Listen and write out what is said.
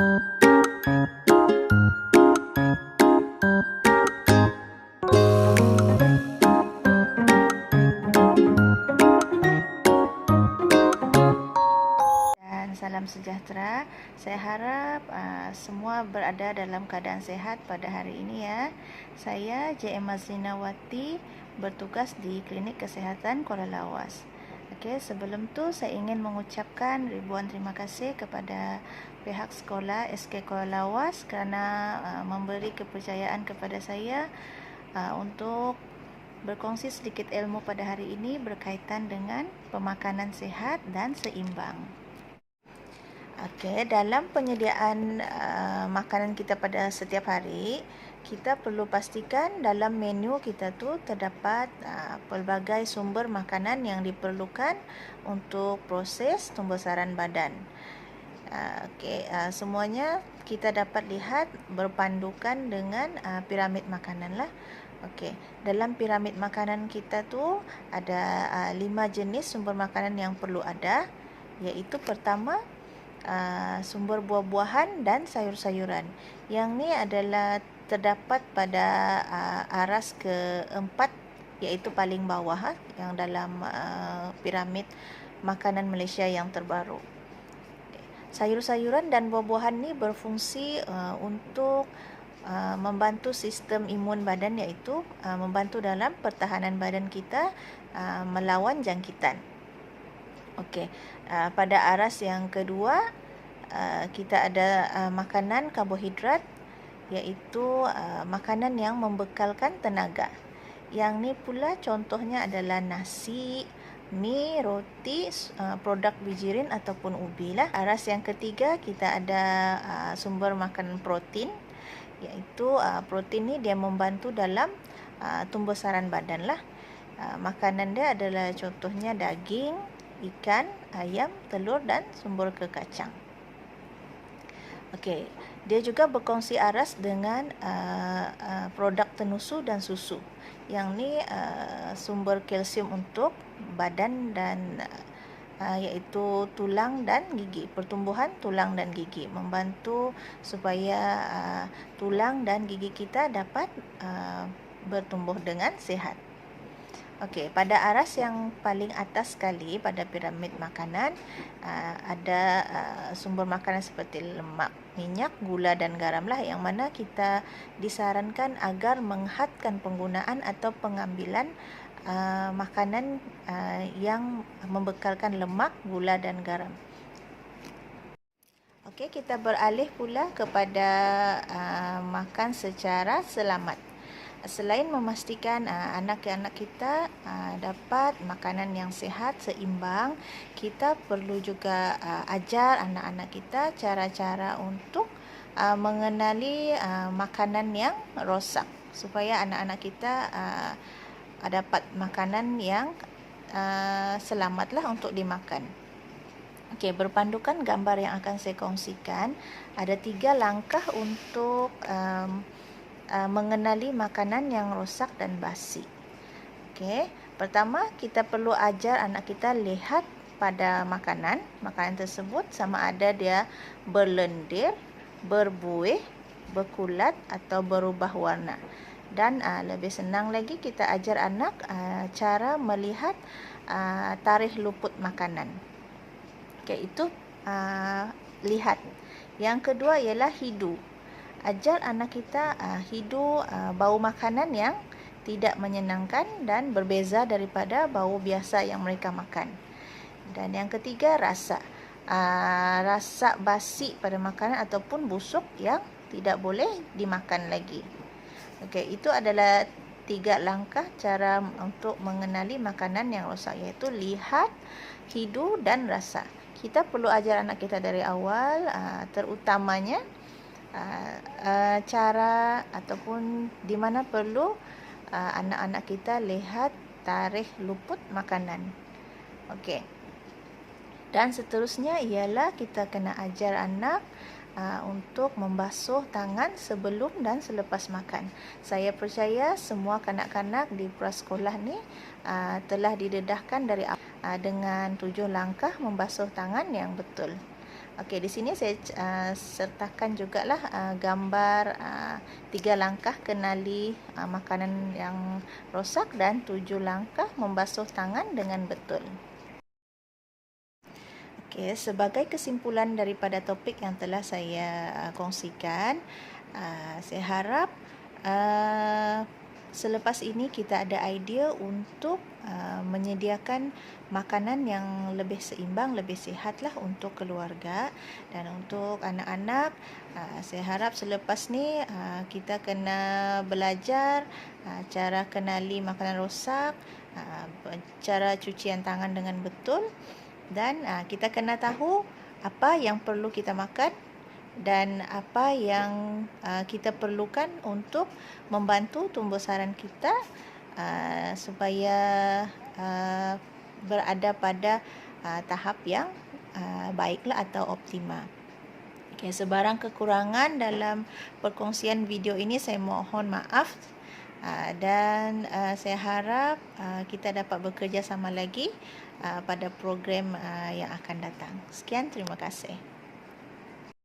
Salam sejahtera. Saya harap semua berada dalam keadaan sehat pada hari ini ya. Saya JM Mazinawati, bertugas di Klinik Kesehatan Kuala Lawas. Okey, sebelum tu saya ingin mengucapkan ribuan terima kasih kepada pihak sekolah SK Kuala Lawas kerana memberi kepercayaan kepada saya untuk berkongsi sedikit ilmu pada hari ini berkaitan dengan pemakanan sihat dan seimbang. Okey, dalam penyediaan makanan kita pada setiap hari, kita perlu pastikan dalam menu kita tu terdapat pelbagai sumber makanan yang diperlukan untuk proses pembesaran badan. Semuanya kita dapat lihat berpandukan dengan piramid makanan lah. Okey, dalam piramid makanan kita tu ada 5 jenis sumber makanan yang perlu ada, iaitu pertama, sumber buah-buahan dan sayur-sayuran. Yang ni adalah terdapat pada aras keempat, iaitu paling bawah yang dalam piramid makanan Malaysia yang terbaru. Sayur-sayuran dan buah-buahan ni berfungsi untuk membantu sistem imun badan, iaitu membantu dalam pertahanan badan kita melawan jangkitan. Okey, pada aras yang kedua kita ada makanan karbohidrat, iaitu makanan yang membekalkan tenaga. Yang ni pula contohnya adalah nasi, mi, roti, produk bijirin ataupun ubi lah. Aras yang ketiga kita ada sumber makanan protein, iaitu protein ni dia membantu dalam pembesaran badan lah. Makanan dia adalah contohnya daging, ikan, ayam, telur dan sumber kekacang. Okey, dia juga berkongsi aras dengan produk tenusu dan susu. Yang ni sumber kalsium untuk badan dan iaitu tulang dan gigi, pertumbuhan tulang dan gigi, membantu supaya tulang dan gigi kita dapat bertumbuh dengan sihat. Okey, pada aras yang paling atas sekali pada piramid makanan ada sumber makanan seperti lemak, minyak, gula dan garam lah, yang mana kita disarankan agar menghadkan penggunaan atau pengambilan makanan yang membekalkan lemak, gula dan garam. Okey, kita beralih pula kepada makan secara selamat. Selain memastikan anak-anak kita dapat makanan yang sihat, seimbang, kita perlu juga ajar anak-anak kita cara-cara untuk mengenali makanan yang rosak, supaya anak-anak kita dapat makanan yang selamatlah untuk dimakan. Okey, berpandukan gambar yang akan saya kongsikan, ada 3 langkah untuk mengenali makanan yang rosak dan basi. Okey, pertama kita perlu ajar anak kita lihat pada makanan tersebut sama ada dia berlendir, berbuih, berkulat atau berubah warna. Dan lebih senang lagi kita ajar anak cara melihat tarikh luput makanan. Okey, itu lihat. Yang kedua ialah hidu. Ajar anak kita hidu bau makanan yang tidak menyenangkan dan berbeza daripada bau biasa yang mereka makan. Dan yang ketiga, rasa. Rasa basi pada makanan ataupun busuk yang tidak boleh dimakan lagi. Okey, itu adalah 3 langkah cara untuk mengenali makanan yang rosak, iaitu lihat, hidu dan rasa. Kita perlu ajar anak kita dari awal, terutamanya cara ataupun di mana perlu anak-anak kita lihat tarikh luput makanan. Okey. Dan seterusnya ialah kita kena ajar anak untuk membasuh tangan sebelum dan selepas makan. Saya percaya semua kanak-kanak di prasekolah ni telah didedahkan dari dengan 7 langkah membasuh tangan yang betul. Okey, di sini saya sertakan jugalah gambar 3 langkah kenali makanan yang rosak dan 7 langkah membasuh tangan dengan betul. Okey, sebagai kesimpulan daripada topik yang telah saya kongsikan, saya harap selepas ini kita ada idea untuk menyediakan makanan yang lebih seimbang, lebih sihatlah untuk keluarga dan untuk anak-anak. Saya harap selepas ni kita kena belajar cara kenali makanan rosak, cara cucian tangan dengan betul, dan kita kena tahu apa yang perlu kita makan dan apa yang kita perlukan untuk membantu tumbuh sarang kita supaya berada pada tahap yang baiklah atau optima. Okay, sebarang kekurangan dalam perkongsian video ini saya mohon maaf, dan saya harap kita dapat bekerjasama lagi pada program yang akan datang. Sekian, terima kasih.